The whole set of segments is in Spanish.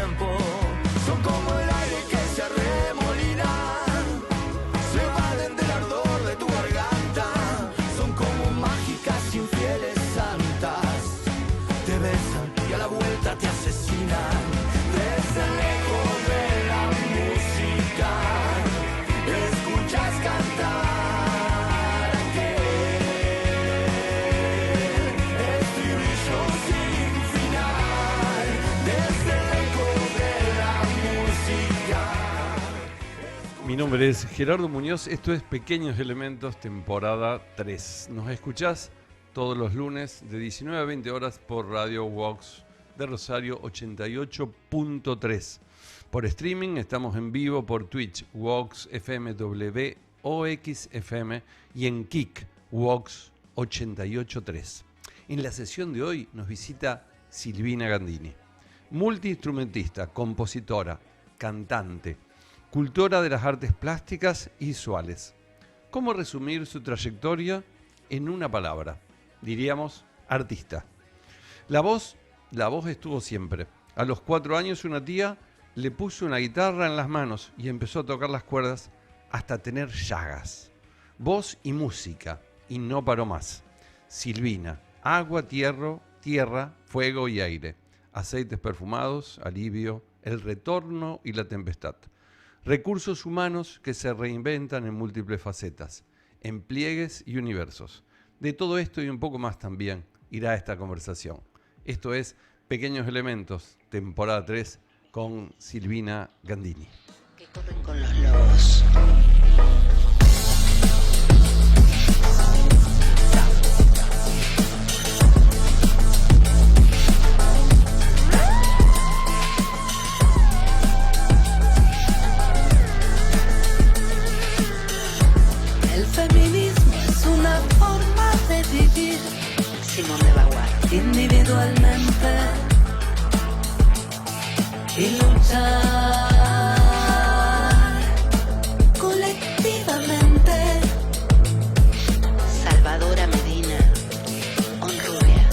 tiempo. Son como el aire que se arremolina, se evaden del ardor de tu garganta. Son como mágicas infieles santas, te besan y a la vuelta te asesinan. Desde el eco de la música escuchas cantar aquel estribillo sin final. Desde el eco de la música. Mi nombre es Gerardo Muñoz, esto es Pequeños Elementos, temporada 3. Nos escuchás todos los lunes de 19 a 20 horas por Radio Vox de Rosario 88.3. Por streaming estamos en vivo por Twitch, Vox FMW, OXFM y en Kik, Vox 88.3. En la sesión de hoy nos visita Silvina Gandini, multiinstrumentista, compositora, cantante, cultora de las artes plásticas y visuales. ¿Cómo resumir su trayectoria en una palabra? Diríamos artista. La voz estuvo siempre. A los 4 años una tía le puso una guitarra en las manos y empezó a tocar las cuerdas hasta tener llagas. Voz y música, y no paró más. Silvina, agua, tierra, fuego y aire. Aceites perfumados, alivio, el retorno y la tempestad. Recursos humanos que se reinventan en múltiples facetas, en pliegues y universos. De todo esto y un poco más también irá esta conversación. Esto es Pequeños Elementos, temporada 3, con Silvina Gandini. Que corren con los lobos. El feminismo es una forma de vivir Simón de Beauvoir. individualmente y luchar colectivamente. Salvadora Medina, Honrubia.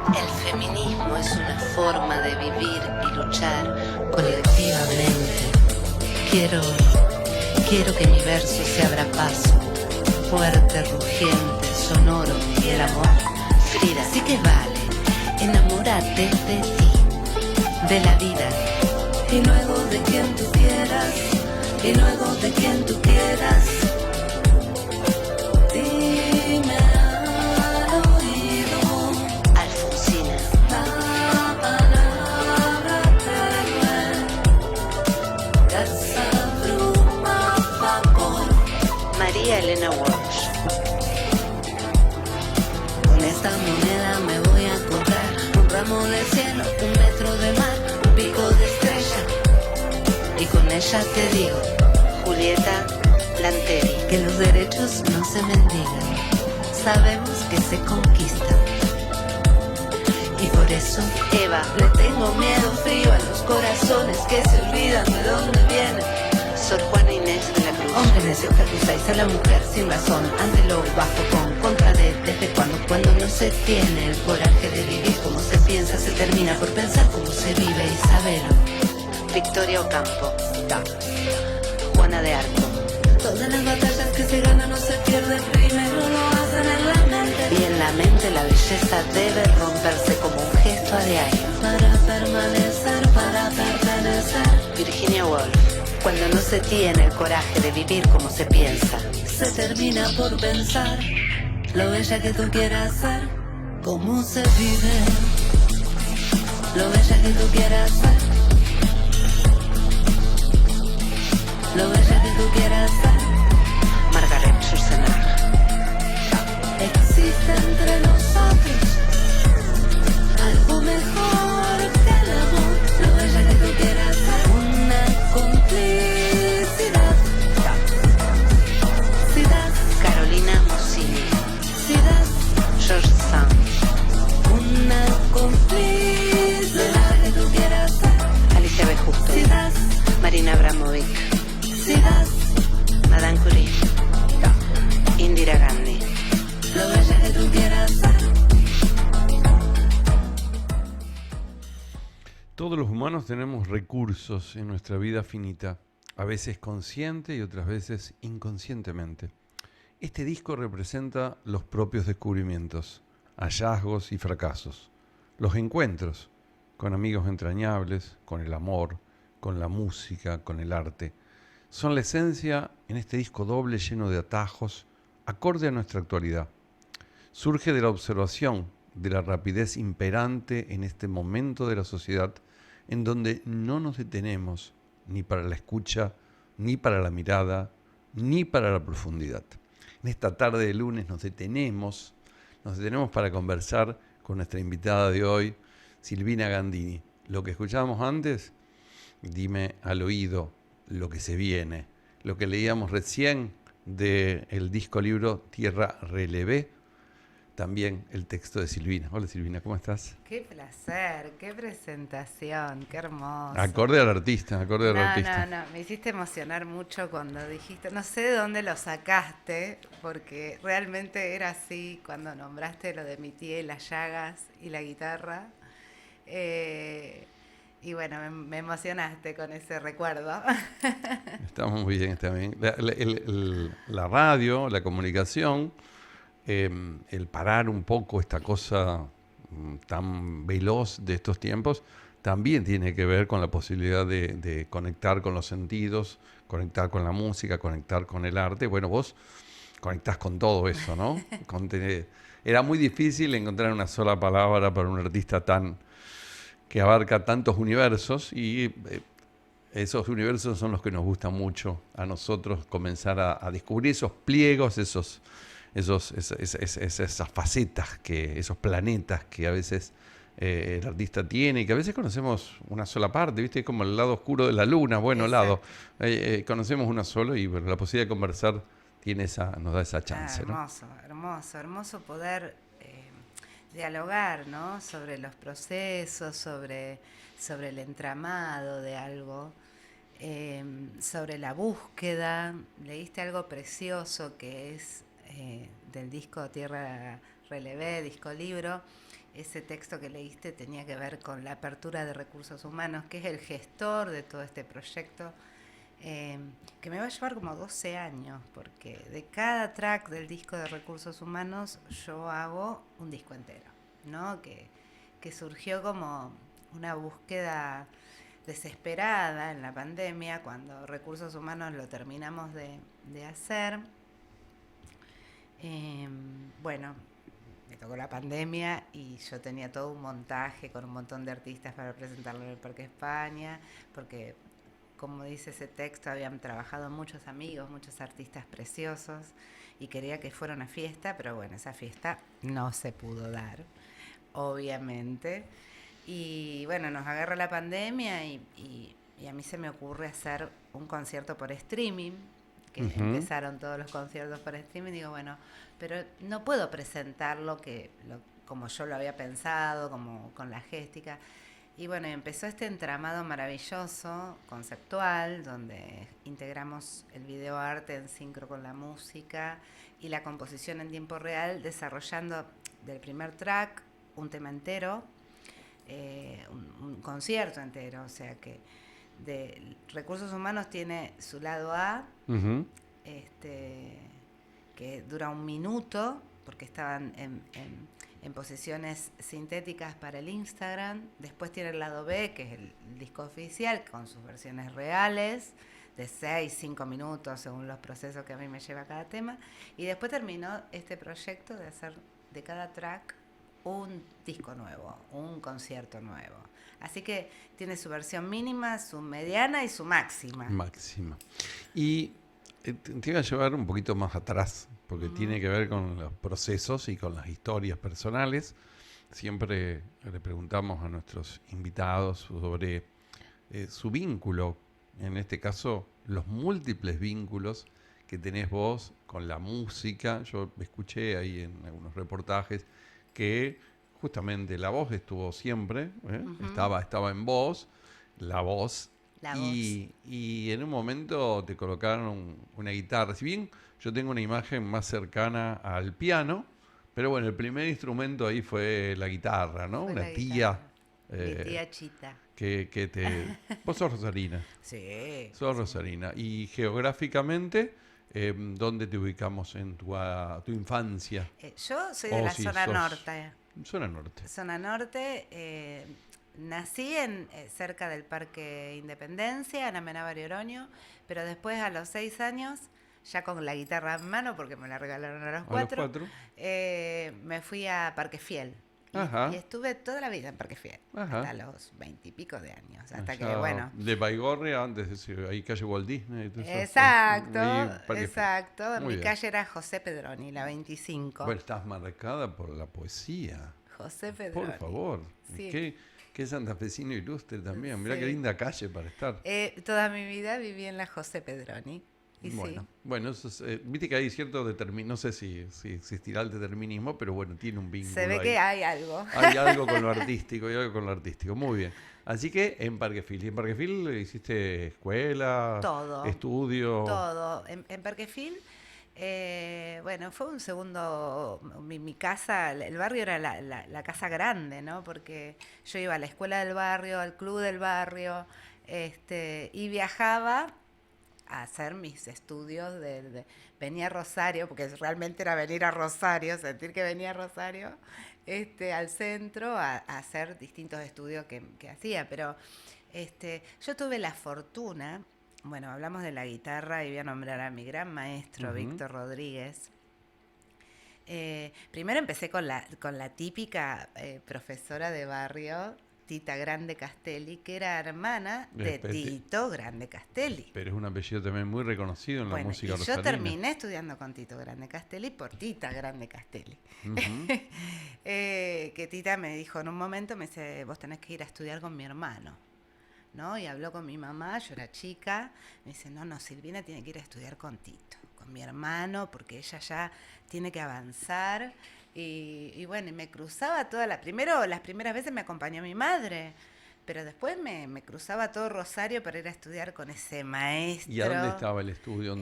El feminismo es una forma de vivir y luchar colectivamente. Quiero que mi verso se abra paso, fuerte, rugiente, sonoro, y el amor, Frida, sí que vale, enamórate de ti, de la vida, Y luego de quien tú quieras, y luego de quien tú quieras. Dime al oído Alfonsina, la palabra tenue, que esa bruma vapor. María Elena Walsh. Con esta moneda me voy a comprar un ramo de cielo, 1 metro de mar, un pico de estrella. Y con ella te digo Julieta Lanteri. que los derechos no se mendigan, sabemos que se conquistan. Y por eso Eva, le tengo miedo frío a los corazones que se olvidan de dónde vienen. Sor Juana Inés de la Cruz. Hombre necio que acusáis a la mujer sin razón, ante lo bajo con contra de, desde cuando no se tiene el coraje de vivir como se piensa, se termina por pensar como se vive. Isabelo, Victoria Ocampo. Juana de Arco. todas las batallas que se ganan no se pierden, primero lo hacen en la mente. Y en la mente la belleza debe romperse como un gesto a diario. Para permanecer, para pertenecer, Virginia Woolf. Cuando no se tiene el coraje de vivir como se piensa, se termina por pensar lo bella que tú quieras ser, cómo se vive, lo bella que tú quieras ser, lo bella que tú quieras ser. Margaret Yourcenar. Existe entre nosotros algo mejor que el amor, lo bella que tú quieras ser, una complicidad. Carolina Mussini. Cidad, George Sand. una complicidad. tenemos recursos en nuestra vida finita, a veces consciente y otras veces inconscientemente. Este disco representa los propios descubrimientos, hallazgos y fracasos, los encuentros con amigos entrañables, con el amor, con la música, con el arte. Son la esencia en este disco doble lleno de atajos, acorde a nuestra actualidad. Surge de la observación de la rapidez imperante en este momento de la sociedad en donde no nos detenemos ni para la escucha, ni para la mirada, ni para la profundidad. En esta tarde de lunes nos detenemos para conversar con nuestra invitada de hoy, Silvina Gandini. Lo que escuchábamos antes, dime al oído lo que se viene. Lo que leíamos recién del disco libro Tierra Relevé, también el texto de Silvina. Hola Silvina, ¿cómo estás? Qué placer, qué presentación, qué hermoso. Acorde al artista, acorde al artista. No, me hiciste emocionar mucho cuando dijiste, no sé de dónde lo sacaste, porque realmente era así cuando nombraste lo de mi tía y las llagas y la guitarra. Y bueno, me emocionaste con ese recuerdo. Estamos muy bien, está bien. La radio, la comunicación, el parar un poco esta cosa tan veloz de estos tiempos, también tiene que ver con la posibilidad de conectar con los sentidos, conectar con la música, conectar con el arte. Bueno, vos conectás con todo eso, ¿no? Era muy difícil encontrar una sola palabra para un artista que abarca tantos universos, y esos universos son los que nos gustan mucho a nosotros, comenzar a descubrir esos pliegos, esas facetas, esos planetas que a veces el artista tiene y que a veces conocemos una sola parte, ¿viste? Como el lado oscuro de la luna, conocemos una sola, y bueno, la posibilidad de conversar nos da esa chance. Hermoso poder dialogar, ¿no? Sobre los procesos, sobre el entramado de algo, sobre la búsqueda. Leíste algo precioso que es del disco Tierra Relevé, disco libro. Ese texto que leíste tenía que ver con la apertura de recursos humanos, que es el gestor de todo este proyecto, que me va a llevar como 12 años, porque de cada track del disco de recursos humanos yo hago un disco entero, ¿no? Que surgió como una búsqueda desesperada en la pandemia, cuando recursos humanos lo terminamos de hacer. Bueno, me tocó la pandemia y yo tenía todo un montaje con un montón de artistas para presentarlo en el Parque España, porque, como dice ese texto, habían trabajado muchos amigos, muchos artistas preciosos, y quería que fuera una fiesta, pero bueno, esa fiesta no se pudo dar, obviamente. Y bueno, nos agarra la pandemia y a mí se me ocurre hacer un concierto por streaming, que empezaron todos los conciertos por streaming. Digo, bueno, pero no puedo presentarlo como yo lo había pensado, como con la géstica. Y bueno, empezó este entramado maravilloso, conceptual, donde integramos el videoarte en sincro con la música y la composición en tiempo real, desarrollando del primer track un tema entero, un concierto entero. O sea que de Recursos Humanos tiene su lado A, que dura 1 minuto, porque estaban en posiciones sintéticas para el Instagram. Después tiene el lado B, que es el disco oficial, con sus versiones reales, de 6, 5 minutos, según los procesos que a mí me lleva cada tema. Y después terminó este proyecto de hacer de cada track un disco nuevo, un concierto nuevo. Así que tiene su versión mínima, su mediana y su máxima. Y te iba a llevar un poquito más atrás, porque tiene que ver con los procesos y con las historias personales. Siempre le preguntamos a nuestros invitados sobre su vínculo, en este caso los múltiples vínculos que tenés vos con la música. Yo escuché ahí en algunos reportajes que justamente la voz estuvo siempre, estaba en vos, la voz. Y en un momento te colocaron una guitarra. Si bien yo tengo una imagen más cercana al piano, pero bueno, el primer instrumento ahí fue la guitarra, ¿no? Una tía Mi tía Chita. que te... Vos sos rosarina. Sí. Sos rosarina. Y geográficamente, ¿dónde te ubicamos en tu infancia? Yo soy de la zona norte. Zona norte. Zona norte. Nací cerca del Parque Independencia, en Amenábar y Oroño, pero después a los 6 años, ya con la guitarra en mano, porque me la regalaron a los 4, me fui a Parque Fiel. Y estuve toda la vida en Parque Fiel, hasta los 20 y pico de años. Hasta que, bueno. De Baigorria, antes, ahí calle Walt Disney. Exacto. Mi calle era José Pedroni, la 25. Bueno, estás marcada por la poesía. José Pedroni. Por favor. Sí. Qué santafesino ilustre también. Mirá qué linda calle para estar. Toda mi vida viví en la José Pedroni. Y bueno, eso es, viste que hay cierto determinismo, no sé si existirá el determinismo, pero bueno, tiene un vínculo. Se ve que hay algo. Hay algo con lo artístico, muy bien. Así que en Parquefil. ¿Y en Parquefil hiciste escuela? Todo. ¿Estudio? Todo. En Parquefil, bueno, fue un segundo, mi casa, el barrio era la casa grande, ¿no? Porque yo iba a la escuela del barrio, al club del barrio, y viajaba a hacer mis estudios venía a Rosario, porque realmente era venir a Rosario, sentir que venía a Rosario, al centro a hacer distintos estudios que hacía, pero yo tuve la fortuna, bueno, hablamos de la guitarra y voy a nombrar a mi gran maestro, Víctor Rodríguez. Primero empecé con la típica profesora de barrio, Tita Grande Castelli, que era hermana de Tito Grande Castelli. Pero es un apellido también muy reconocido en la música rosarina. Yo terminé estudiando con Tito Grande Castelli por Tita Grande Castelli. Que Tita me dijo en un momento, me dice, vos tenés que ir a estudiar con mi hermano, ¿no? Y habló con mi mamá, yo era chica, me dice, no, Silvina tiene que ir a estudiar con Tito, con mi hermano, porque ella ya tiene que avanzar. Y bueno, y me cruzaba las primeras veces me acompañó mi madre, pero después me cruzaba todo Rosario para ir a estudiar con ese maestro. ¿Y a dónde estaba el estudio?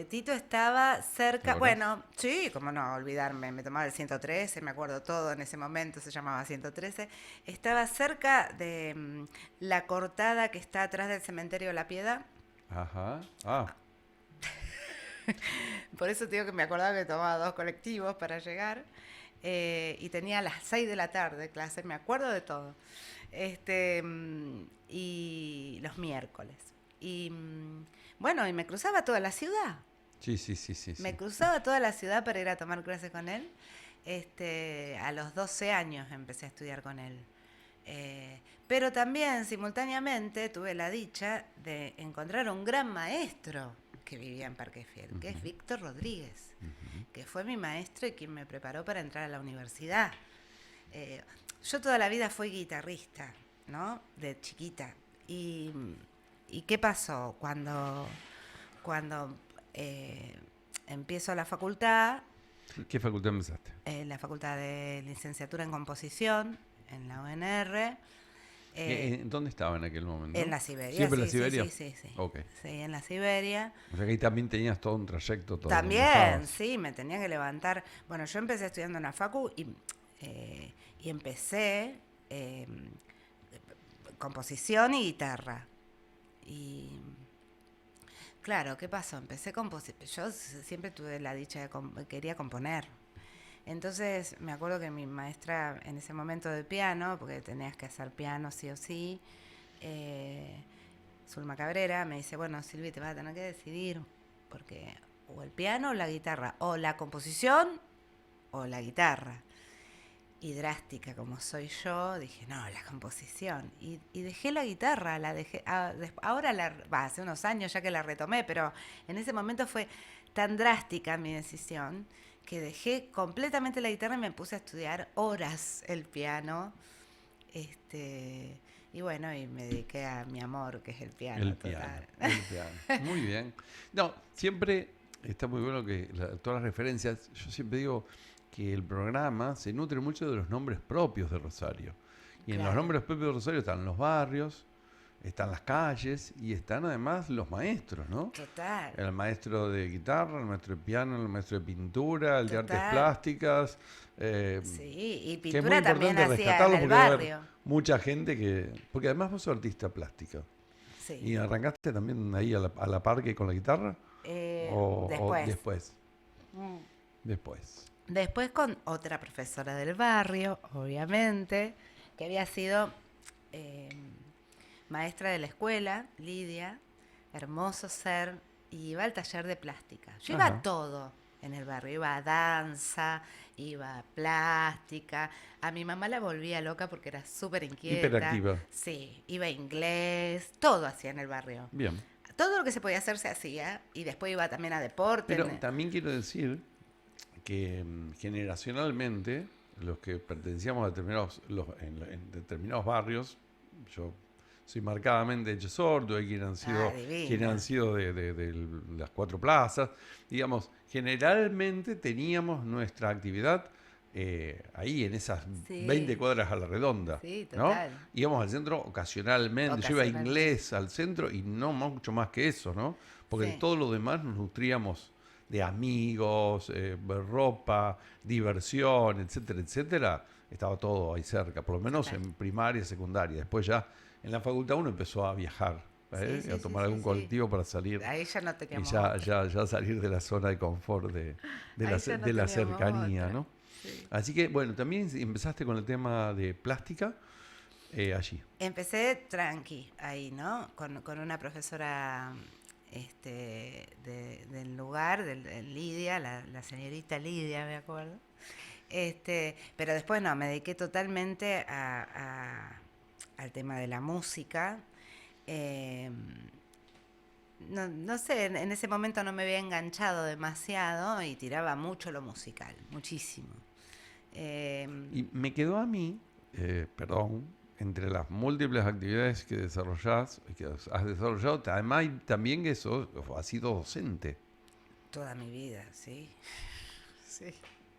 Tito estaba cerca, bueno, sí, cómo no olvidarme, me tomaba el 113, me acuerdo todo en ese momento, se llamaba 113, estaba cerca de la cortada que está atrás del cementerio de La Piedad. Por eso te digo que me acordaba que tomaba 2 colectivos para llegar, y tenía a las 6 de la tarde clase, me acuerdo de todo, y los miércoles. Y bueno, y me cruzaba toda la ciudad. Sí. Me cruzaba toda la ciudad para ir a tomar clases con él. A los 12 años empecé a estudiar con él. Pero también, simultáneamente, tuve la dicha de encontrar un gran maestro que vivía en Parque Fiel, que es Víctor Rodríguez, que fue mi maestro y quien me preparó para entrar a la universidad. Yo toda la vida fui guitarrista, ¿no? De chiquita. ¿Y qué pasó? Cuando empiezo la facultad... ¿Qué facultad empezaste? La facultad de licenciatura en composición, en la UNR. ¿Dónde estaba en aquel momento? En la Siberia. ¿Siempre en la Siberia? Sí. Okay. Sí, en la Siberia. O sea que ahí también tenías todo un trayecto. También, sí, me tenía que levantar. Bueno, yo empecé estudiando en la facu y empecé composición y guitarra. Y claro, ¿qué pasó? Empecé yo siempre tuve la dicha de quería componer. Entonces me acuerdo que mi maestra en ese momento de piano, porque tenías que hacer piano sí o sí, Zulma Cabrera, me dice, bueno, Silvi, te vas a tener que decidir, porque o el piano o la guitarra, o la composición o la guitarra. Y drástica como soy yo, dije, no, la composición. Y dejé la guitarra, la dejé, ahora hace unos años ya que la retomé, pero en ese momento fue tan drástica mi decisión que dejé completamente la guitarra y me puse a estudiar horas el piano. Y bueno, y me dediqué a mi amor, que es el piano. El piano. Muy bien. No, siempre está muy bueno que todas las referencias, yo siempre digo que el programa se nutre mucho de los nombres propios de Rosario. Y en los nombres propios de Rosario están los barrios, están las calles y están además los maestros, ¿no? Total. El maestro de guitarra, el maestro de piano, el maestro de pintura, el de artes Total. plásticas. Sí, y Que es muy pintura también importante hacía rescatarlo en el porque debe haber barrio. mucha gente que... Porque además vos sos artista plástica. Sí. ¿Y arrancaste también ahí a la par que con la guitarra? ¿O Después. después? Mm. Después. Después con otra profesora del barrio, obviamente, que había sido maestra de la escuela, Lidia, hermoso ser, y iba al taller de plástica. Yo iba Ajá. a todo en el barrio, iba a danza, iba a plástica. A mi mamá la volvía loca porque era súper inquieta. Hiperactiva. Sí, iba a inglés, todo hacía en el barrio. Bien. Todo lo que se podía hacer se hacía, y después iba también a deporte. Pero también quiero decir que generacionalmente los que pertenecíamos a determinados, en determinados barrios, yo soy marcadamente hecho sordo, hay quienes divino. han sido de las 4 plazas, digamos, generalmente teníamos nuestra actividad ahí en esas Sí. 20 cuadras a la redonda, Sí, ¿no? total. Íbamos al centro ocasionalmente, yo iba a Ocasionalmente. inglés al centro y no mucho más que eso, ¿no? Porque Sí. de todo lo demás nos nutríamos de amigos, ropa, diversión, etcétera, etcétera. Estaba todo ahí cerca, por lo menos Total. en primaria, secundaria. Después ya en la facultad uno empezó a viajar, Sí, a sí, tomar sí, algún sí. colectivo para salir Ahí ya no y teníamos ya, otra. ya salir de la zona de confort de la, Ahí ya no de la teníamos cercanía, otra. ¿no? Sí. Así que, bueno, también empezaste con el tema de plástica allí. Empecé tranqui ahí, ¿no? Con una profesora del lugar, de Lidia, la señorita Lidia, me acuerdo. Pero después no, me dediqué totalmente al tema de la música. No sé, en ese momento no me había enganchado demasiado y tiraba mucho lo musical, muchísimo. Y me quedó a mí, perdón, entre las múltiples actividades que desarrollás, que has desarrollado, además también que has sido docente. Toda mi vida, sí. Sí.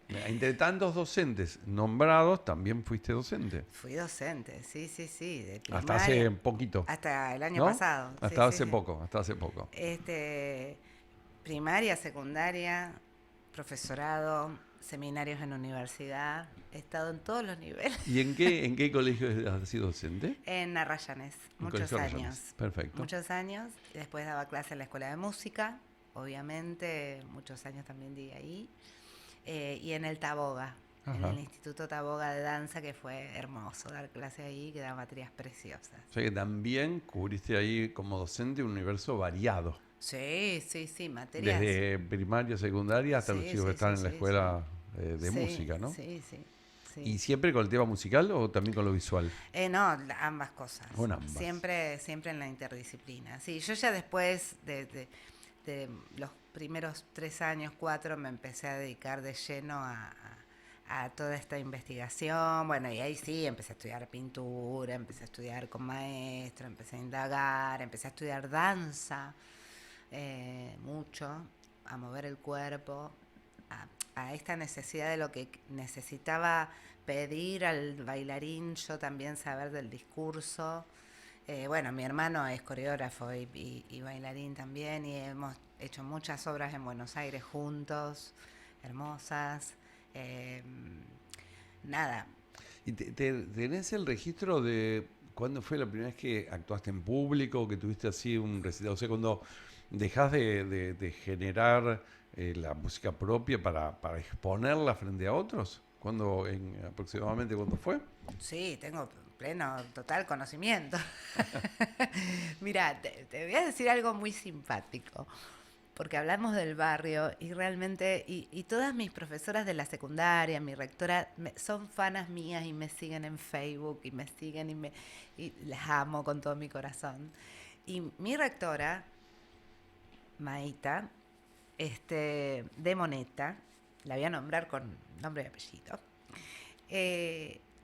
Entre tantos docentes nombrados, también fuiste docente. Fui docente, sí, sí, sí. De Hasta hace primaria. poquito. Hasta el año ¿no? pasado. sí, Hasta sí, hace sí. poco, hasta hace poco. Primaria, secundaria, profesorado, seminarios en universidad. He estado en todos los niveles. ¿Y en qué colegio has sido docente? En Arrayanes, En muchos Colegio años. Arrayanes. Perfecto. Muchos años. Y después daba clase en la escuela de música, obviamente, muchos años también di ahí. Y en el Taboga, en Ajá. el Instituto Taboga de Danza, que fue hermoso dar clase ahí, que daba materias preciosas. O sea que también cubriste ahí como docente un universo variado. Sí, sí, sí, materias. Desde primaria, secundaria hasta Sí, los chicos sí, que están sí, en la sí, escuela de Sí, música, ¿no? Sí, sí. sí. ¿Y siempre con el tema musical o también con lo visual? No, ambas cosas. Con ambas. Siempre en la interdisciplina. Sí, yo ya después de los primeros 3 años, 4, me empecé a dedicar de lleno a toda esta investigación. Bueno, y ahí sí, empecé a estudiar pintura, empecé a estudiar con maestro, empecé a indagar, empecé a estudiar danza, mucho, a mover el cuerpo, a esta necesidad de lo que necesitaba pedir al bailarín, yo también saber del discurso. Bueno, mi hermano es coreógrafo y bailarín también, y hemos hecho muchas obras en Buenos Aires juntos, hermosas. Nada. ¿Y tenés el registro de cuándo fue la primera vez que actuaste en público, que tuviste así un recital? O sea, cuando dejás de generar la música propia para exponerla frente a otros, aproximadamente cuándo fue? Sí, tengo pleno, total conocimiento. Mira, te voy a decir algo muy simpático, porque hablamos del barrio y realmente, y todas mis profesoras de la secundaria, mi rectora, son fanas mías y me siguen en Facebook y me siguen y las amo con todo mi corazón. Y mi rectora, Maíta, de Moneta, la voy a nombrar con nombre y apellido,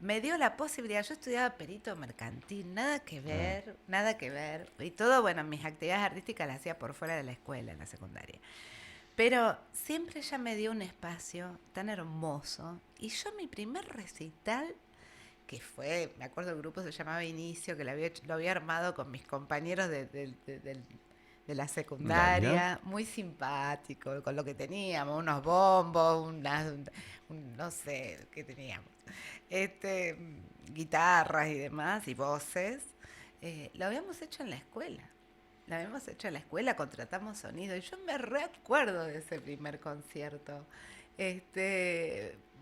me dio la posibilidad. Yo estudiaba perito mercantil, nada que ver, y todo, bueno, mis actividades artísticas las hacía por fuera de la escuela, en la secundaria, pero siempre ella me dio un espacio tan hermoso, y yo mi primer recital que fue, me acuerdo el grupo se llamaba Inicio, que lo había armado con mis compañeros de la secundaria, Dale. muy simpático, con lo que teníamos, unos bombos, no sé qué teníamos, este, guitarras y demás, y voces. Lo habíamos hecho en la escuela. La habíamos hecho en la escuela, contratamos sonido, y yo me recuerdo de ese primer concierto.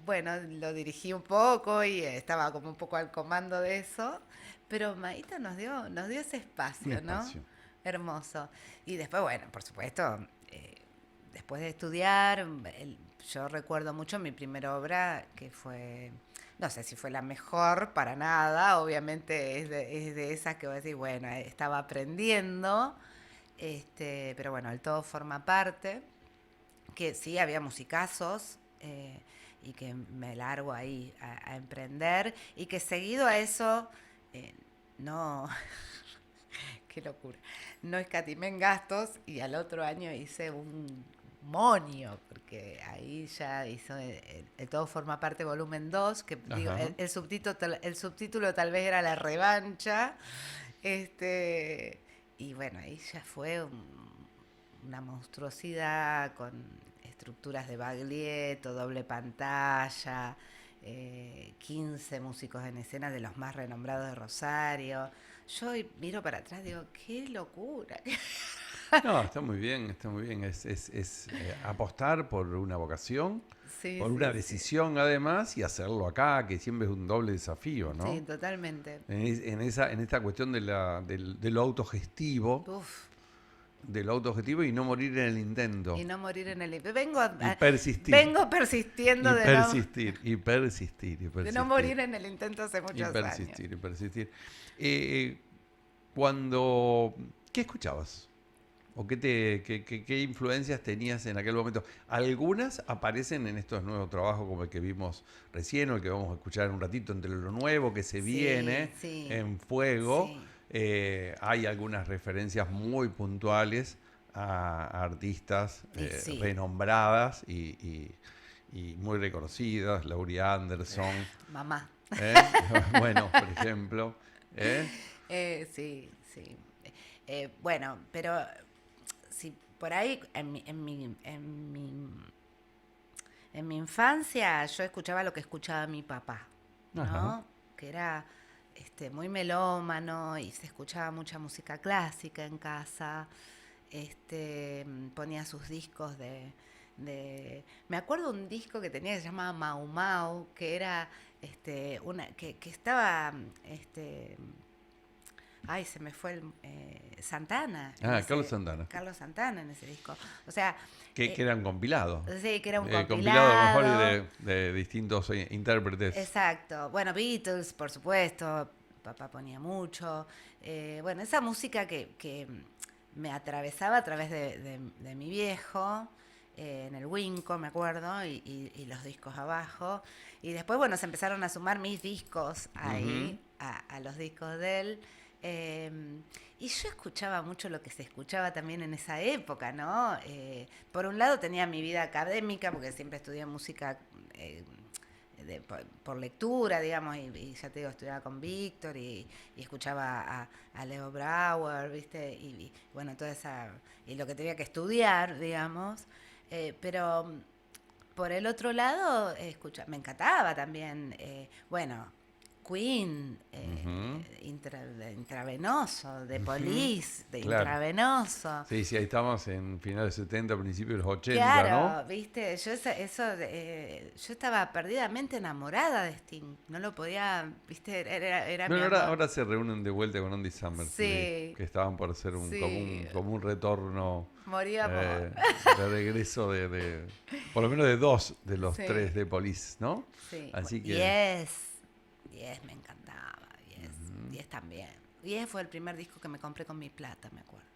Bueno, lo dirigí un poco y estaba como un poco al comando de eso, pero Maíta nos dio ese Un espacio, ¿no? espacio. Hermoso. Y después, bueno, por supuesto, después de estudiar, yo recuerdo mucho mi primera obra, que fue, no sé si fue la mejor para nada, obviamente es de esas que vos decís, bueno, estaba aprendiendo, pero bueno, el todo forma parte, que sí, había musicazos, y que me largo ahí a emprender, y que seguido a eso, no, qué locura, no escatimé en gastos, y al otro año hice un monio, porque ahí ya hizo el Todo Forma Parte volumen 2, que digo, Ajá. el subtítulo tal vez era La Revancha, y bueno, ahí ya fue una monstruosidad con estructuras de Baglietto, doble pantalla, 15 músicos en escena de los más renombrados de Rosario. Yo hoy miro para atrás y digo, qué locura. No, está muy bien, está muy bien. Apostar por una vocación, Sí, por sí, una sí. decisión además, y hacerlo acá, que siempre es un doble desafío, Sí, ¿no? totalmente. En esta cuestión de lo autogestivo, Uf, y no morir en el intento. y no morir en el... Y persistir. Vengo persistiendo Y persistir, y persistir, y de persistir. no morir en el intento hace Y muchos años. persistir, y persistir. Eh, cuando... ¿Qué escuchabas? ¿O qué influencias tenías en aquel momento? Algunas aparecen en estos nuevos trabajos como el que vimos recién o el que vamos a escuchar en un ratito, entre lo nuevo que se Sí, viene sí, en fuego. sí. Hay algunas referencias muy puntuales a artistas Y sí. renombradas y muy reconocidas, Laurie Anderson, Mamá. ¿eh? Bueno, por ejemplo. ¿eh? Sí, sí. Bueno, pero si por ahí en mi infancia yo escuchaba lo que escuchaba mi papá, ¿no? Ajá. Que era muy melómano y se escuchaba mucha música clásica en casa. Ponía sus discos me acuerdo un disco que tenía que se llamaba Mau Mau, que era que estaba ay, se me fue Santana. Carlos Santana. Carlos Santana en ese disco. O sea, Que eran compilados. sí, que era un Compilado a lo mejor compilado. de distintos intérpretes. Exacto. Bueno, Beatles, por supuesto. Papá ponía mucho. Bueno, esa música que me atravesaba a través de mi viejo, en el Winco, me acuerdo, y los discos abajo. Y después, bueno, se empezaron a sumar mis discos ahí, a los discos de él. Y yo escuchaba mucho lo que se escuchaba también en esa época, ¿no? Por un lado tenía mi vida académica, porque siempre estudié música por lectura, digamos, y ya te digo, estudiaba con Víctor y escuchaba a Leo Brauer, ¿viste? Y bueno, toda esa... Y lo que tenía que estudiar, digamos. Pero por el otro lado, me encantaba también, bueno, Queen, intravenoso, de Police, de Claro. intravenoso. Sí, sí, ahí estamos en finales de 70, principios de los 80, Claro, ¿no? viste, yo yo estaba perdidamente enamorada de Sting, no lo podía, viste, era mi Bueno, amor. ahora se reúnen de vuelta con Andy Summers, Sí. que estaban por hacer Sí. como un retorno, Moríamos. de regreso por lo menos de dos de los Sí. tres de Police, ¿no? Sí. Así que... Yes me encantaba, Yes también. Yes fue el primer disco que me compré con mi plata, me acuerdo.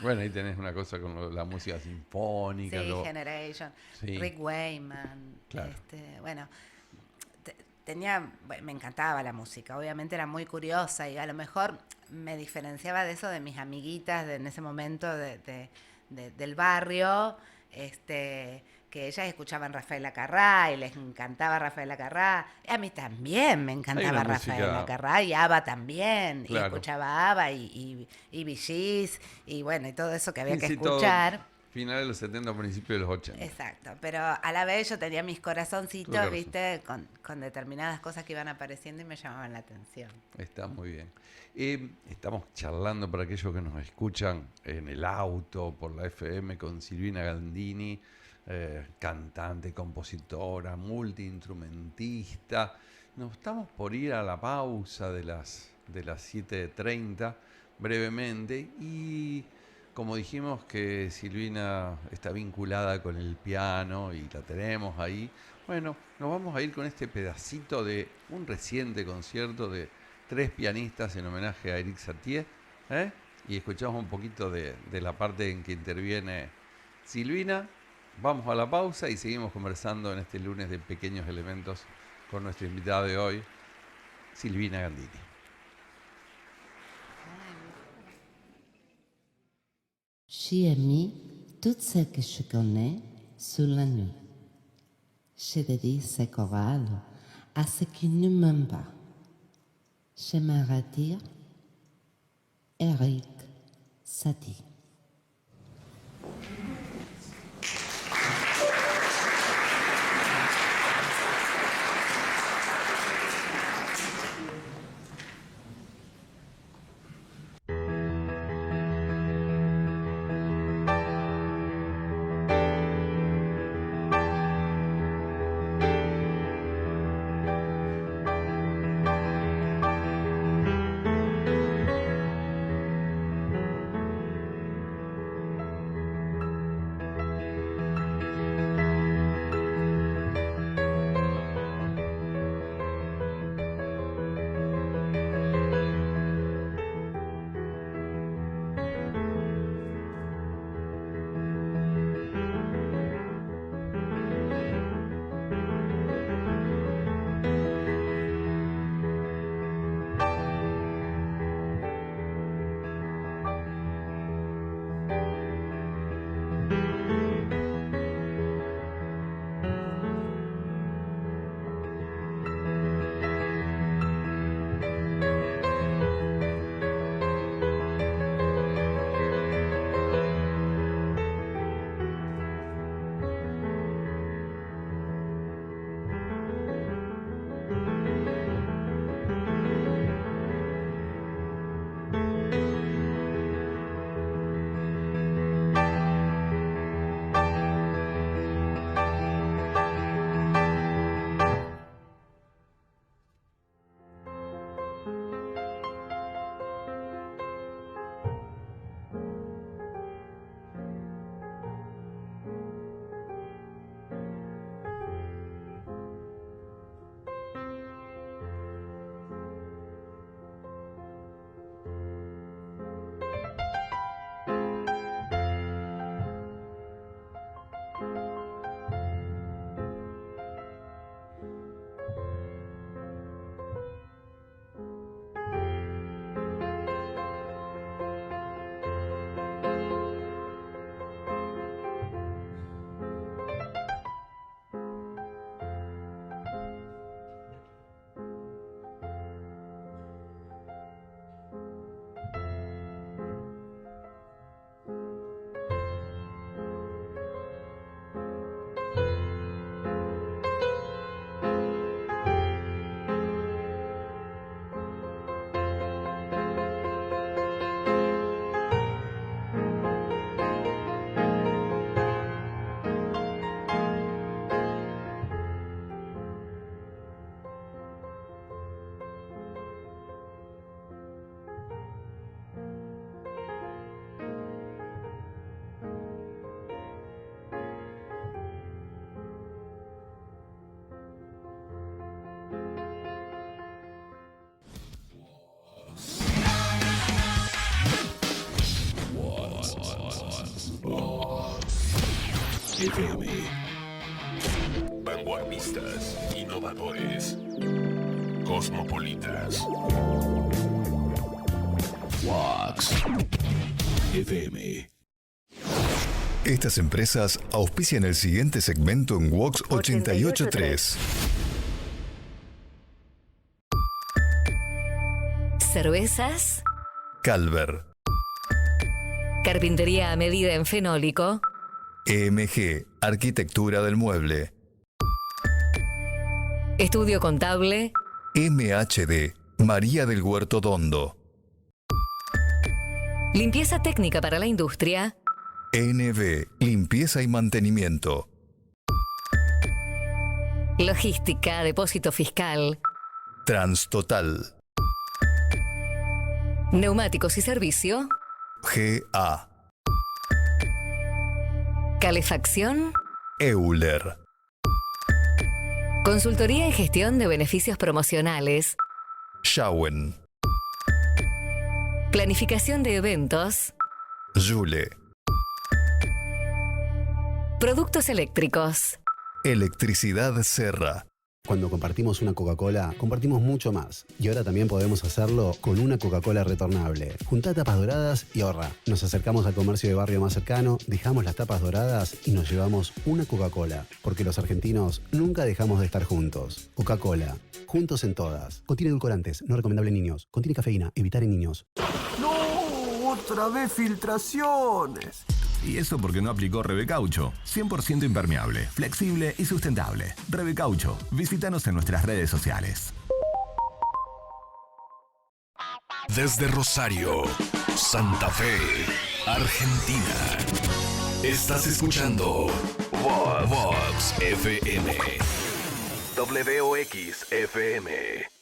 Bueno, ahí tenés una cosa con la música sinfónica. Sí, Generation, Sí. Rick Wayman, Claro. bueno, me encantaba la música, obviamente era muy curiosa y a lo mejor me diferenciaba de eso de mis amiguitas en ese momento del barrio, que ellas escuchaban Rafael Acarrá y les encantaba Rafael Acarrá. A mí también me encantaba una Rafael música- Acarrá y ABBA también. Claro. Y escuchaba ABBA y Bee Gees y bueno, y todo eso que había que Sí, todo escuchar. Final de los 70, principios de los 80. Exacto, pero a la vez yo tenía mis corazoncitos, Tu corazón. viste, con determinadas cosas que iban apareciendo y me llamaban la atención. Está muy bien. Estamos charlando para aquellos que nos escuchan en el auto, por la FM, con Silvina Gandini, cantante, compositora, multiinstrumentista. Nos estamos por ir a la pausa de las 7:30 brevemente y como dijimos que Silvina está vinculada con el piano y la tenemos ahí, bueno, nos vamos a ir con este pedacito de un reciente concierto de 3 pianistas en homenaje a Erik Satie, y escuchamos un poquito de la parte en que interviene Silvina. Vamos a la pausa y seguimos conversando en este lunes de Pequeños Elementos con nuestra invitada de hoy, Silvina Gandini. J'ai aimé toutes celles que je connais sous la nuit. Je dédie ces chorales à ceux qui ne m'aiment pas. J'aimerais dire Erik Satie. FM. Vanguardistas, innovadores, cosmopolitas. Wax FM. Estas empresas auspician el siguiente segmento en Vox 88.3. Cervezas. Calver. Carpintería a medida en fenólico. EMG, Arquitectura del Mueble. Estudio contable. MHD, María del Huerto Dondo. Limpieza técnica para la industria. NB, Limpieza y Mantenimiento. Logística, depósito fiscal. Transtotal. Neumáticos y servicio. GA. Calefacción. Euler. Consultoría y gestión de beneficios promocionales. Schauen. Planificación de eventos. Jule. Productos eléctricos. Electricidad Serra. Cuando compartimos una Coca-Cola, compartimos mucho más. Y ahora también podemos hacerlo con una Coca-Cola retornable. Juntá tapas doradas y ahorra. Nos acercamos al comercio de barrio más cercano, dejamos las tapas doradas y nos llevamos una Coca-Cola. Porque los argentinos nunca dejamos de estar juntos. Coca-Cola. Juntos en todas. Contiene edulcorantes, no recomendable en niños. Contiene cafeína, evitar en niños. ¡No! ¡Otra vez filtraciones! Y eso porque no aplicó Rebecaucho. 100% impermeable, flexible y sustentable. Rebecaucho. Visítanos en nuestras redes sociales. Desde Rosario, Santa Fe, Argentina. Estás escuchando Vox FM. WOX FM.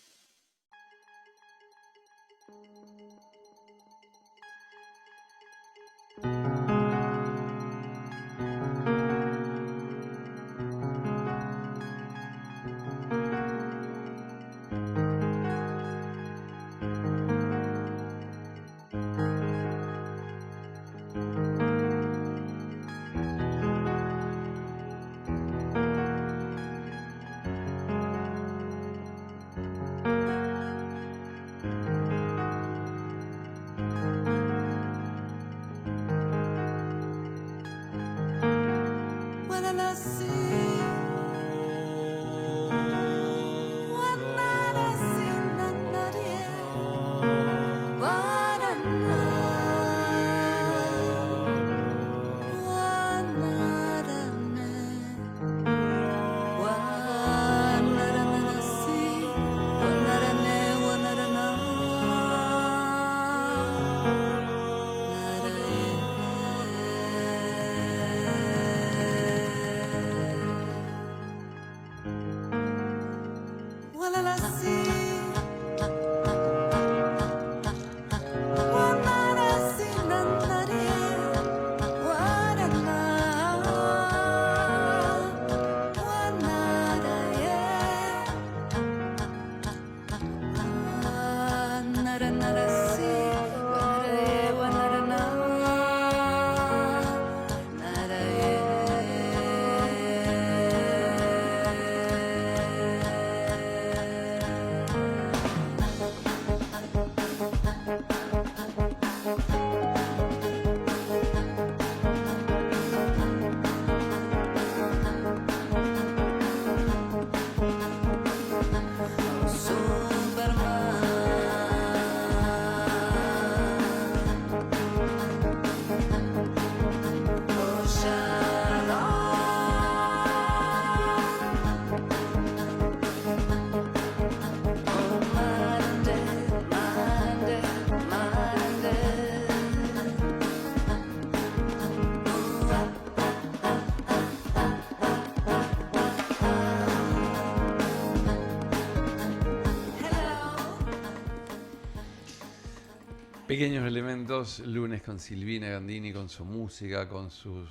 Pequeños elementos, lunes con Silvina Gandini, con su música, con su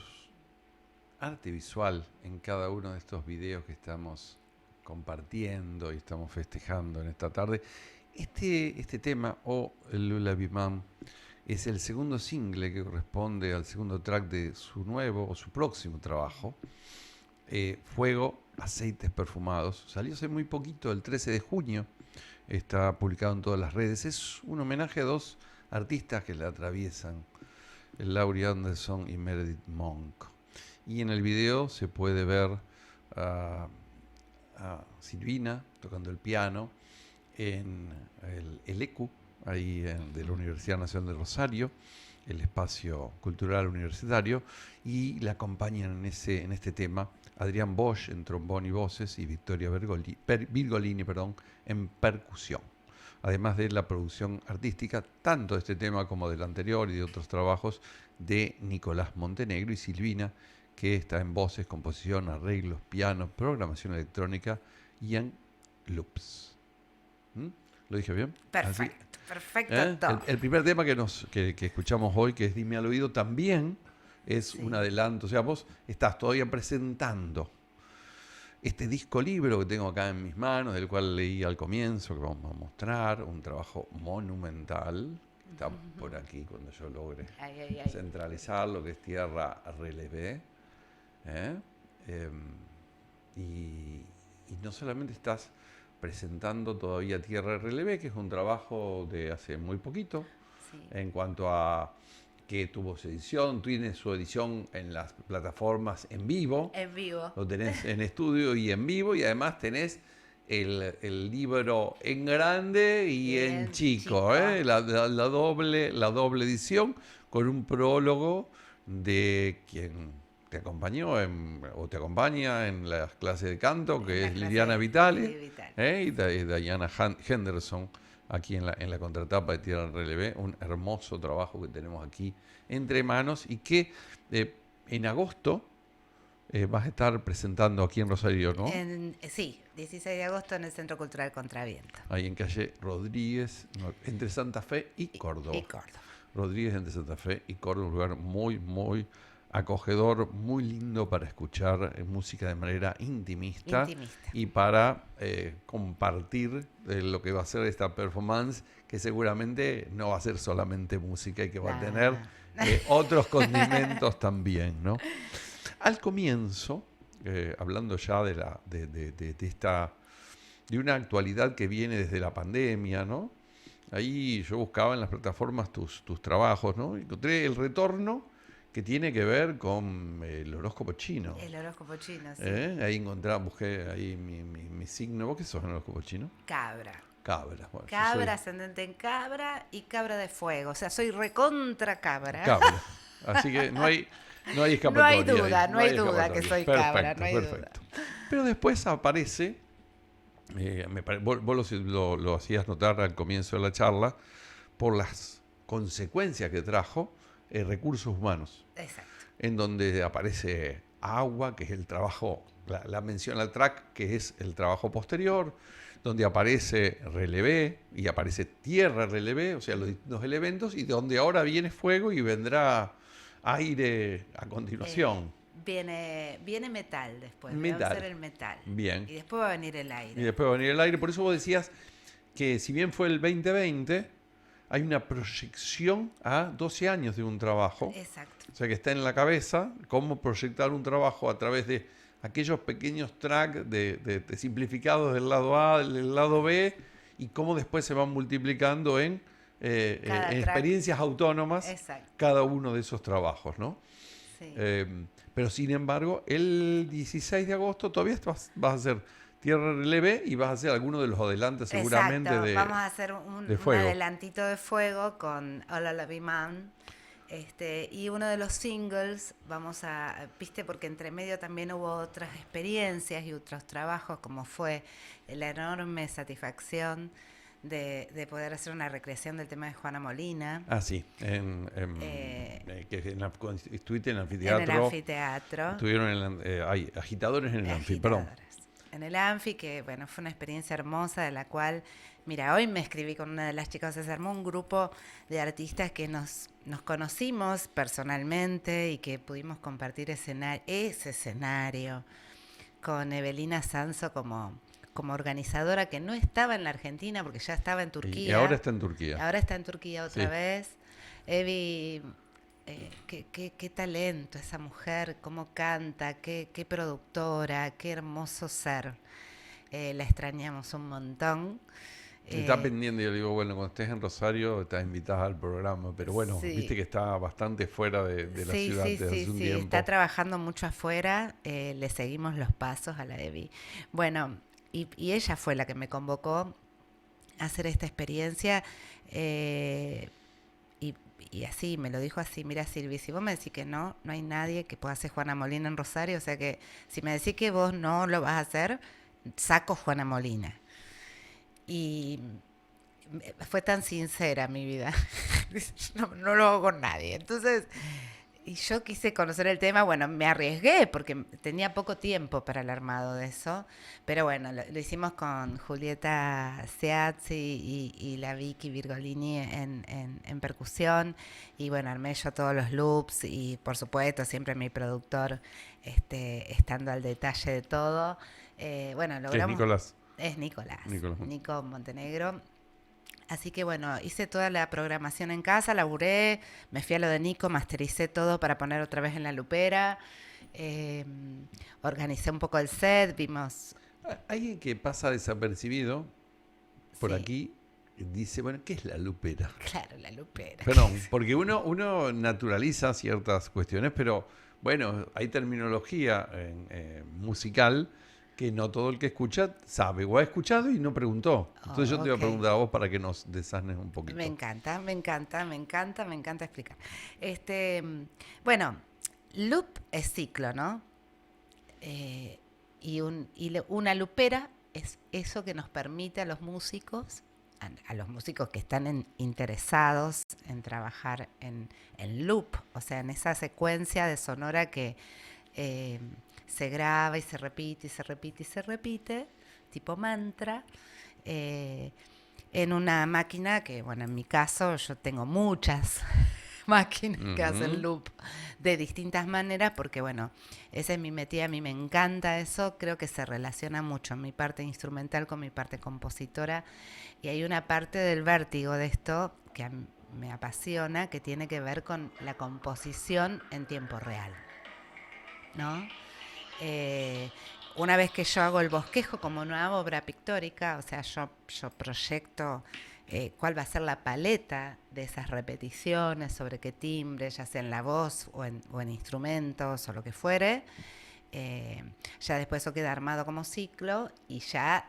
arte visual en cada uno de estos videos que estamos compartiendo y estamos festejando en esta tarde. Este tema, o el Lullaby Man, es el segundo single que corresponde al segundo track de su nuevo o su próximo trabajo, Fuego, Aceites Perfumados. Salió hace muy poquito, el 13 de junio, está publicado en todas las redes. Es un homenaje a dos artistas que la atraviesan Laurie Anderson y Meredith Monk. Y en el video se puede ver a Silvina tocando el piano en el ECU, ahí de la Universidad Nacional de Rosario, el espacio cultural universitario, y la acompañan en este tema Adrián Bosch en trombón y voces y Victoria Virgolini en percusión. Además de la producción artística, tanto de este tema como del anterior y de otros trabajos de Nicolás Montenegro y Silvina, que está en voces, composición, arreglos, piano, programación electrónica y en loops. ¿Lo dije bien? Perfecto, perfecto. Todo. El primer tema que escuchamos hoy, que es Dime al oído, también es un adelanto. O sea, vos estás todavía presentando este disco libro que tengo acá en mis manos, del cual leí al comienzo, que vamos a mostrar, un trabajo monumental. Está por aquí cuando yo logre centralizar lo que es Tierra Relevé. Y no solamente estás presentando todavía Tierra Relevé, que es un trabajo de hace muy poquito, en cuanto a que tuvo su edición, tiene su edición en las plataformas en vivo. En vivo. Lo tenés en estudio y en vivo, y además tenés el libro en grande y en chico. La doble edición, con un prólogo de quien te acompañó o te acompaña en las clases de canto, que es Liliana Vitale, y Diana Henderson, aquí en la contratapa de Tierra Relevé, un hermoso trabajo que tenemos aquí entre manos y que en agosto vas a estar presentando aquí en Rosario, ¿no? Sí, 16 de agosto en el Centro Cultural Contraviento. Ahí en calle Rodríguez, entre Santa Fe y Córdoba. Rodríguez entre Santa Fe y Córdoba, un lugar muy, muy acogedor, muy lindo para escuchar música de manera intimista. Y para compartir lo que va a ser esta performance, que seguramente no va a ser solamente música y que va a tener otros condimentos también, ¿no? Al comienzo, hablando ya de una actualidad que viene desde la pandemia, ¿no? Ahí yo buscaba en las plataformas tus trabajos, ¿no? Encontré el retorno que tiene que ver con el horóscopo chino. El horóscopo chino, sí. Ahí busqué ahí mi signo. ¿Vos qué sos en el horóscopo chino? Cabra. Bueno, cabra, ascendente en cabra y cabra de fuego. O sea, soy recontra cabra. Cabra. Así que no hay escapatoria. No hay duda que soy cabra. No hay duda. Pero después aparece, vos lo hacías notar al comienzo de la charla, por las consecuencias que trajo recursos humanos. Exacto. En donde aparece agua, que es el trabajo, la mención al track, que es el trabajo posterior, donde aparece relevé y aparece tierra relevé, o sea, los distintos elementos, y donde ahora viene fuego y vendrá aire a continuación. Viene metal después. Metal. Va a ser el metal. Bien. Y después va a venir el aire. Por eso vos decías que si bien fue el 2020, hay una proyección a 12 años de un trabajo. Exacto. O sea, que está en la cabeza cómo proyectar un trabajo a través de aquellos pequeños tracks de simplificados del lado A, del lado B, y cómo después se van multiplicando en experiencias autónomas. Exacto. Cada uno de esos trabajos, ¿no? Sí. Pero sin embargo, el 16 de agosto todavía vas a hacer Tierra Relevé y vas a hacer alguno de los adelantes seguramente. Exacto. Vamos a hacer un adelantito de fuego con Hola La Man. Y uno de los singles viste, porque entre medio también hubo otras experiencias y otros trabajos, como fue la enorme satisfacción de poder hacer una recreación del tema de Juana Molina. Ah, sí, estuviste en el anfiteatro. En el anfiteatro. Estuvieron hay agitadores en el anfi, perdón. En el anfi, que bueno, fue una experiencia hermosa de la cual, mira, hoy me escribí con una de las chicas, se armó un grupo de artistas que nos conocimos personalmente y que pudimos compartir ese escenario con Evelina Sanso como organizadora, que no estaba en la Argentina porque ya estaba en Turquía. Y ahora está en Turquía. Ahora está en Turquía otra vez. Evi, qué talento esa mujer, cómo canta, qué productora, qué hermoso ser. La extrañamos un montón. Está pendiente, yo le digo, bueno, cuando estés en Rosario estás invitada al programa, pero bueno, Sí. viste que está bastante fuera de la ciudad desde hace un tiempo. Está trabajando mucho afuera, le seguimos los pasos a la Evi. Bueno, y ella fue la que me convocó a hacer esta experiencia, y así, me lo dijo así: mira, Silvi, si vos me decís que no hay nadie que pueda hacer Juana Molina en Rosario, o sea que si me decís que vos no lo vas a hacer, saco Juana Molina. Y fue tan sincera mi vida. No lo hago con nadie. Entonces, y yo quise conocer el tema. Bueno, me arriesgué porque tenía poco tiempo para el armado de eso. Pero bueno, lo hicimos con Julieta Seazzi y la Vicky Virgolini en percusión. Y bueno, armé yo todos los loops y por supuesto siempre mi productor estando al detalle de todo. Bueno, logramos... ¿Qué es Nicolás? Es Nico Montenegro. Así que bueno, hice toda la programación en casa, laburé, me fui a lo de Nico, mastericé todo para poner otra vez en la lupera, organicé un poco el set, vimos... Alguien que pasa desapercibido por aquí dice, bueno, ¿qué es la lupera? Claro, la lupera. Perdón, porque uno naturaliza ciertas cuestiones, pero bueno, hay terminología musical que no todo el que escucha sabe o ha escuchado y no preguntó. Entonces yo te voy a preguntar a vos para que nos desasnes un poquito. Me encanta explicar. Bueno, loop es ciclo, ¿no? Y una lupera es eso que nos permite a los músicos que están interesados en trabajar en loop, o sea, en esa secuencia de sonora que se graba y se repite y se repite y se repite, tipo mantra, en una máquina que, bueno, en mi caso yo tengo muchas máquinas que hacen loop de distintas maneras, porque bueno, esa es mi metida, a mí me encanta eso, creo que se relaciona mucho mi parte instrumental con mi parte compositora, y hay una parte del vértigo de esto que a mí me apasiona, que tiene que ver con la composición en tiempo real, ¿no? Una vez que yo hago el bosquejo como una obra pictórica, o sea, yo proyecto cuál va a ser la paleta de esas repeticiones, sobre qué timbre, ya sea en la voz o en instrumentos o lo que fuere, ya después eso queda armado como ciclo y ya,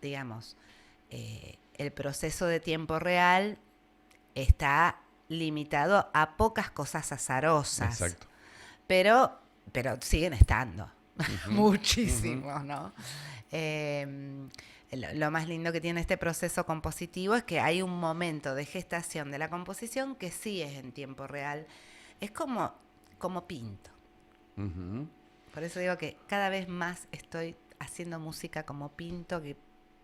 digamos, el proceso de tiempo real está limitado a pocas cosas azarosas. Exacto. Pero siguen estando. Muchísimos, ¿no? Lo más lindo que tiene este proceso compositivo es que hay un momento de gestación de la composición que sí es en tiempo real. Es como pinto. Por eso digo que cada vez más estoy haciendo música como pinto, que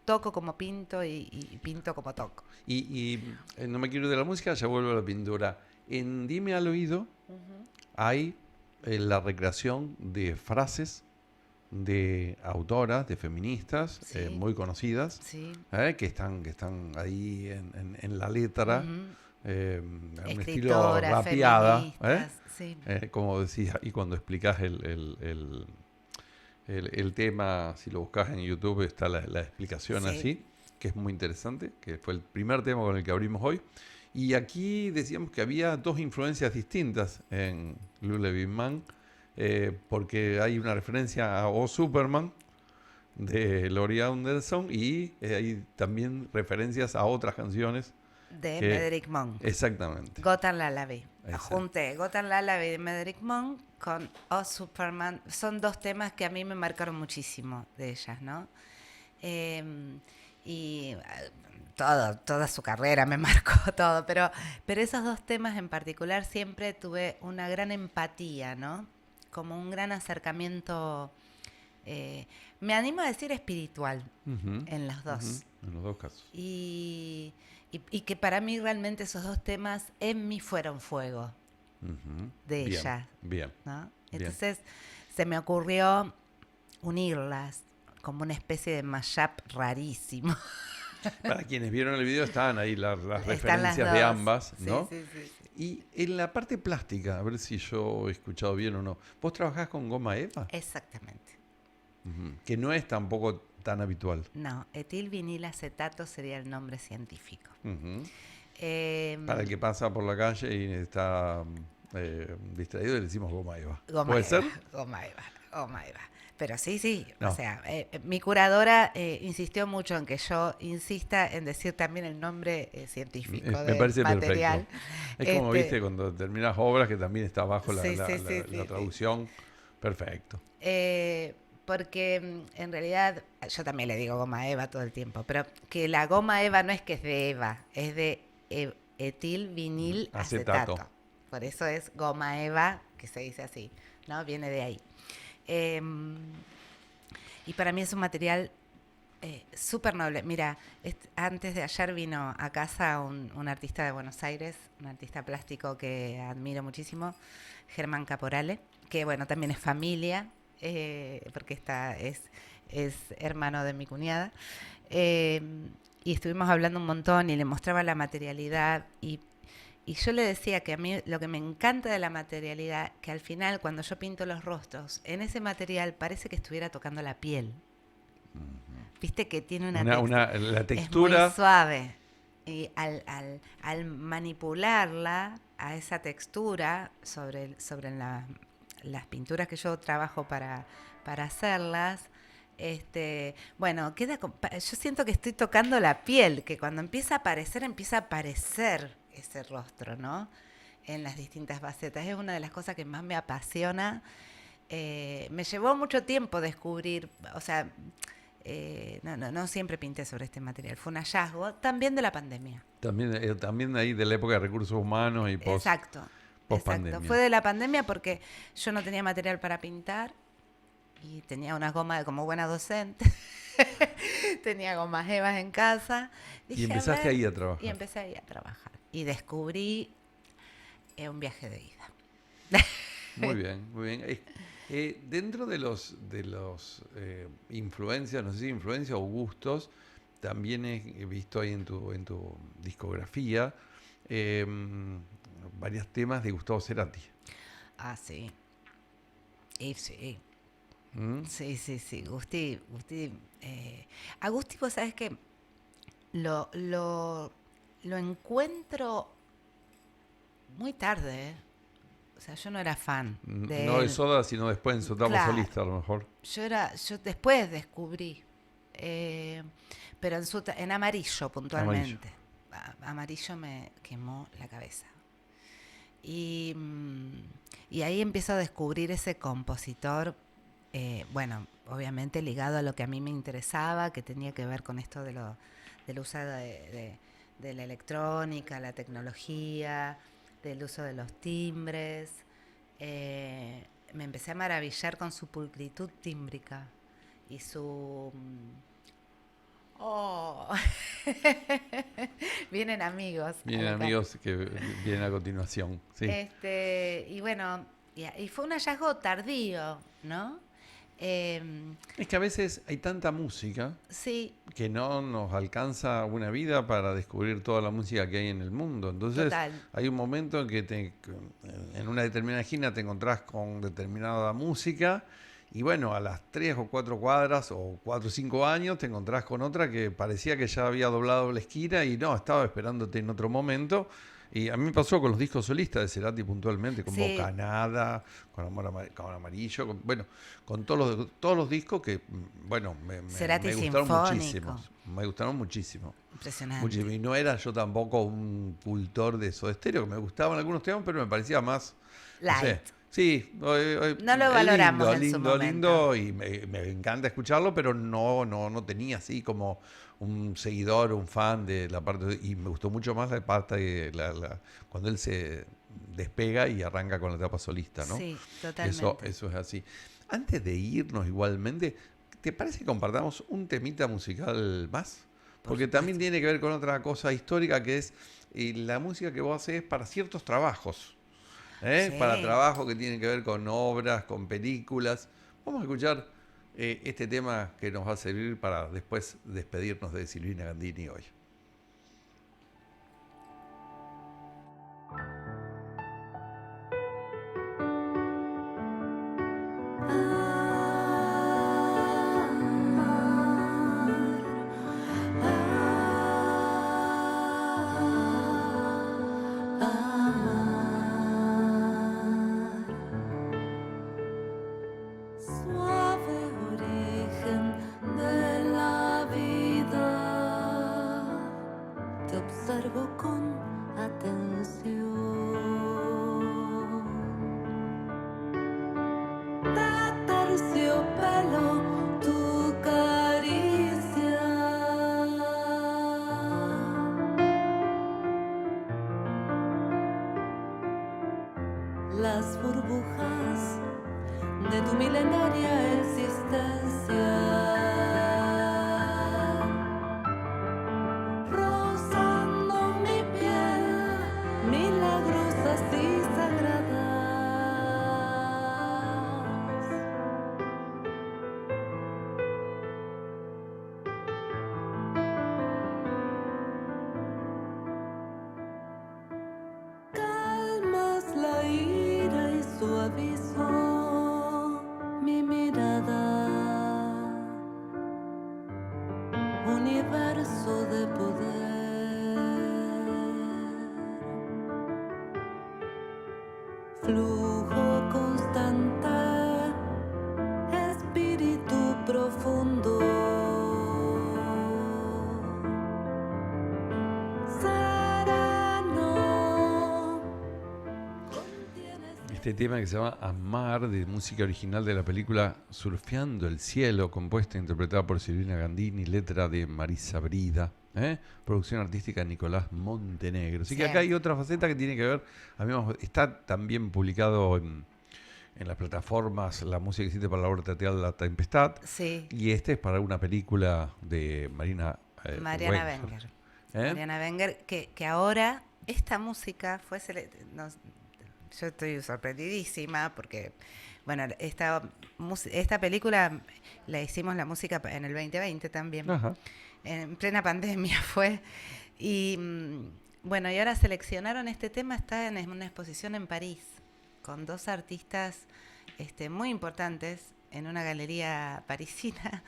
toco como pinto y pinto como toco. Y no me quiero ir de la música, ya vuelvo a la pintura. En Dime al Oído hay la recreación de frases de autoras, de feministas muy conocidas, que están ahí en la letra, un estilo rapeada, como decís, y cuando explicas el tema, si lo buscas en YouTube está la explicación así, que es muy interesante, que fue el primer tema con el que abrimos hoy. Y aquí decíamos que había dos influencias distintas en Lullaby Man, porque hay una referencia a O Superman de Laurie Anderson y hay también referencias a otras canciones de Mederick Monk. Exactamente. Gotham Lullaby. Junté Gotham Lullaby de Mederick Monk con O Superman. Son dos temas que a mí me marcaron muchísimo de ellas, ¿no? Y toda su carrera me marcó todo, pero esos dos temas en particular siempre tuve una gran empatía, ¿no? Como un gran acercamiento, me animo a decir espiritual, en los dos. En los dos casos. Y que para mí realmente esos dos temas en mí fueron fuego de ella. Bien. ¿No? Entonces se me ocurrió unirlas como una especie de mashup rarísimo. Para quienes vieron el video estaban ahí las referencias las de dos. ambas, ¿no? Sí. Y en la parte plástica, a ver si yo he escuchado bien o no, ¿vos trabajás con goma eva? Exactamente. Que no es tampoco tan habitual. No, etilvinilacetato sería el nombre científico. Ujú. Para el que pasa por la calle y está distraído, le decimos goma eva. Goma ¿Puede eva, ser? Goma eva. Pero sí. No. O sea, mi curadora insistió mucho en que yo insista en decir también el nombre científico Me del parece material. perfecto. Es como, viste, cuando terminas obras que también está abajo la traducción. Perfecto. Porque en realidad, yo también le digo goma eva todo el tiempo, pero que la goma eva no es que es de eva, es de etilvinilacetato. Acetato. Por eso es goma eva, que se dice así, ¿no? Viene de ahí. Y para mí es un material súper noble. Mira, antes de ayer vino a casa un artista de Buenos Aires, un artista plástico que admiro muchísimo, Germán Caporale, que bueno, también es familia, porque es hermano de mi cuñada. Y estuvimos hablando un montón y le mostraba la materialidad y yo le decía que a mí lo que me encanta de la materialidad, que al final cuando yo pinto los rostros, en ese material parece que estuviera tocando la piel. Viste que tiene la textura. Es muy suave. Y al manipularla a esa textura sobre las pinturas que yo trabajo para hacerlas, bueno, yo siento que estoy tocando la piel, que cuando empieza a aparecer ese rostro, ¿no? En las distintas facetas. Es una de las cosas que más me apasiona. Me llevó mucho tiempo descubrir, o sea, no siempre pinté sobre este material. Fue un hallazgo también de la pandemia. También ahí de la época de recursos humanos y Exacto. post-pandemia. Fue de la pandemia porque yo no tenía material para pintar y tenía unas gomas como buena docente. Tenía gomas evas en casa. Dije, y empezaste ahí a trabajar. Y empecé ahí a trabajar. Y descubrí un viaje de ida. Muy bien, muy bien. Dentro de los influencias, no sé si influencias o gustos, también he visto ahí en tu discografía varios temas de Gustavo Cerati. Ah, sí. Y sí. ¿Mm? Sí. Gusti, a Gusti, vos sabés que lo encuentro muy tarde, O sea, yo no era fan de No él. de Soda, sino después en su etapa solista, a lo mejor. Yo después descubrí, pero en Amarillo puntualmente. Amarillo me quemó la cabeza. Y ahí empiezo a descubrir ese compositor, bueno, obviamente ligado a lo que a mí me interesaba, que tenía que ver con esto del uso de la electrónica, la tecnología, del uso de los timbres. Me empecé a maravillar con su pulcritud tímbrica y su... ¡Oh! Vienen amigos. Vienen amigos que vienen a continuación. Sí. Y bueno, y fue un hallazgo tardío, ¿no? Es que a veces hay tanta música sí, que no nos alcanza una vida para descubrir toda la música que hay en el mundo. Entonces, total. hay un momento en que en una determinada esquina te encontrás con determinada música y bueno, a las 3 o 4 cuadras o 4 o 5 años te encontrás con otra que parecía que ya había doblado la esquina y no, estaba esperándote en otro momento. Y a mí me pasó con los discos solistas de Cerati puntualmente, con Sí. Bocanada, con Amarillo, con todos los discos que, bueno, me gustaron muchísimo. Me gustaron muchísimo. Impresionante. Muchísimo. Y no era yo tampoco un cultor de Soda Stereo, que me gustaban algunos temas, pero me parecía más... Light. No sé, sí, No lo valoramos en su momento. lindo y me encanta escucharlo, pero no tenía así como un seguidor, un fan de la parte, y me gustó mucho más la parte de cuando él se despega y arranca con la etapa solista, ¿no? Sí, totalmente. Eso es así. Antes de irnos igualmente, ¿te parece que compartamos un temita musical más? Porque también tiene que ver con otra cosa histórica que es la música que vos haces para ciertos trabajos. Sí. Para trabajos que tienen que ver con obras, con películas. Vamos a escuchar este tema que nos va a servir para después despedirnos de Silvina Gandini hoy. las burbujas de tu milenaria existencia. Universo de poder, flujo constante, espíritu profundo, sereno. Este tema que se llama Amar, de música original de la película Surfeando el Cielo, compuesta e interpretada por Silvina Gandini, letra de Marisa Brida, producción artística de Nicolás Montenegro. Así que acá hay otra faceta que tiene que ver, está también publicado en las plataformas la música que existe para la obra teatral La Tempestad, y este es para una película de Mariana Wenger. Mariana Wenger, que ahora esta música fue yo estoy sorprendidísima porque, bueno, esta película la hicimos la música en el 2020 también. Ajá. En plena pandemia fue. Y bueno, y ahora seleccionaron este tema, está en una exposición en París con 2 artistas muy importantes en una galería parisina,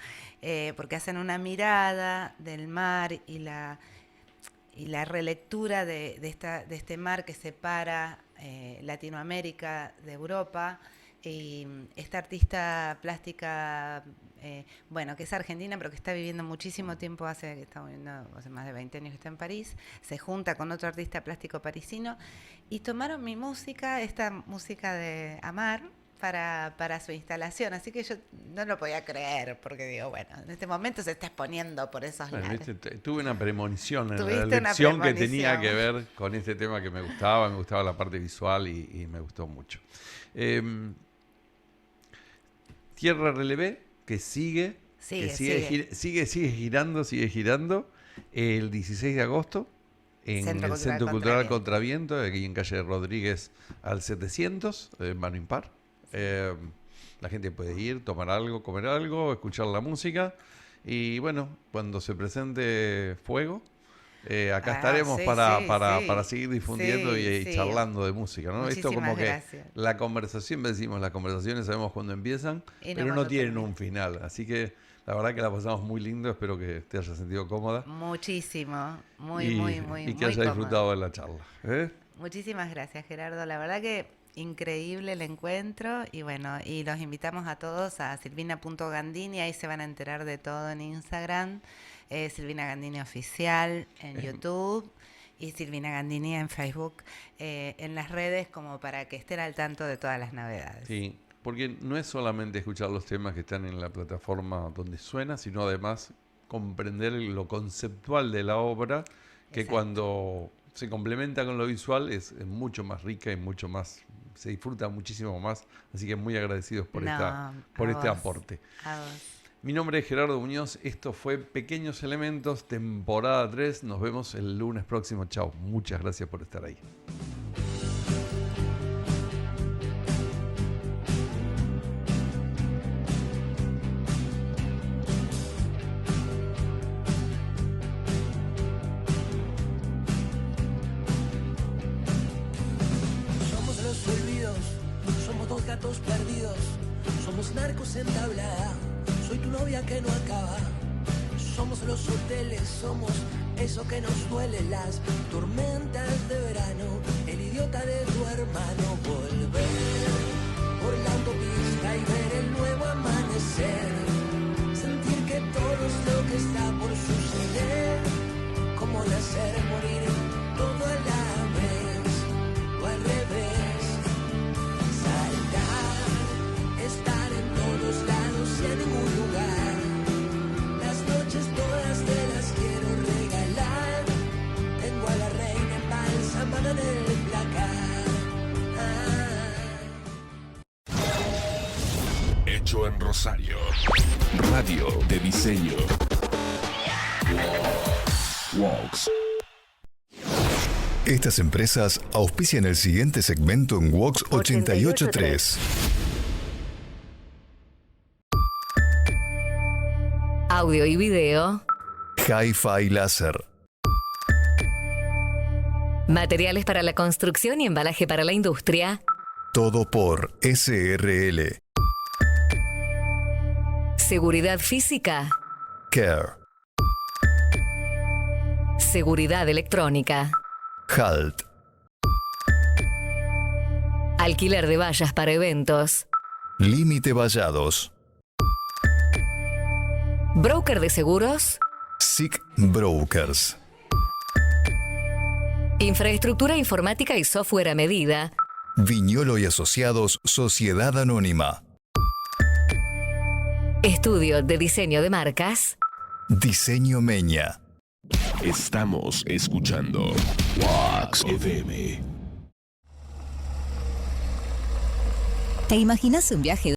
porque hacen una mirada del mar y la relectura de este mar que separa Latinoamérica de Europa. Y esta artista plástica, que es argentina, pero que está viviendo muchísimo tiempo, hace más de 20 años que está en París, se junta con otro artista plástico parisino y tomaron mi música, esta música de Amar, para su instalación. Así que yo no lo podía creer, porque digo, bueno, en este momento se está exponiendo por esos lados. Tuve una premonición en la elección que tenía que ver con este tema que me gustaba la parte visual y me gustó mucho. Tierra Relevé, que sigue girando el 16 de agosto en el Centro Cultural Contraviento, aquí en calle Rodríguez al 700, mano impar. La gente puede ir, tomar algo, comer algo, escuchar la música y bueno, cuando se presente Fuego, acá estaremos para seguir difundiendo y charlando de música, ¿no? Esto como que la conversación, decimos, las conversaciones sabemos cuándo empiezan, pero no tienen un final, así que la verdad que la pasamos muy lindo, espero que te hayas sentido cómoda. Muchísimo, muy y que hayas disfrutado de la charla. Muchísimas gracias, Gerardo, la verdad que increíble el encuentro y bueno, y los invitamos a todos a silvina.gandini, ahí se van a enterar de todo en Instagram, Silvina Gandini Oficial en YouTube y Silvina Gandini en Facebook, en las redes, como para que estén al tanto de todas las novedades. Sí, porque no es solamente escuchar los temas que están en la plataforma donde suena, sino además comprender lo conceptual de la obra, que cuando se complementa con lo visual es mucho más rica y mucho más, se disfruta muchísimo más, así que muy agradecidos por este aporte. A vos. Mi nombre es Gerardo Muñoz, esto fue Pequeños Elementos, temporada 3, nos vemos el lunes próximo, chao, muchas gracias por estar ahí. Perdidos, somos narcos en tabla, soy tu novia que no acaba, somos los hoteles, somos eso que nos duele, las tormentas de verano, el idiota de tu hermano, volver por la autopista y ver el nuevo amanecer, sentir que todo es lo que está por suceder, como nacer, morir, todo a la vez, o al revés. Estar en todos lados y en ningún lugar. Las noches todas te las quiero regalar. Tengo a la reina embalsamada en el placar. hecho en Rosario. Radio de diseño. Vox. Estas empresas auspician el siguiente segmento en Vox 883. Audio y video. Hi-Fi Láser. Materiales para la construcción y embalaje para la industria. Todo por SRL. Seguridad física. Care. Seguridad electrónica. HALT. Alquiler de vallas para eventos. Límite Vallados. Broker de seguros. SIC Brokers. Infraestructura informática y software a medida. Viñolo y Asociados, Sociedad Anónima. Estudio de diseño de marcas. Diseño Meña. Estamos escuchando Vox FM. ¿Te imaginas un viaje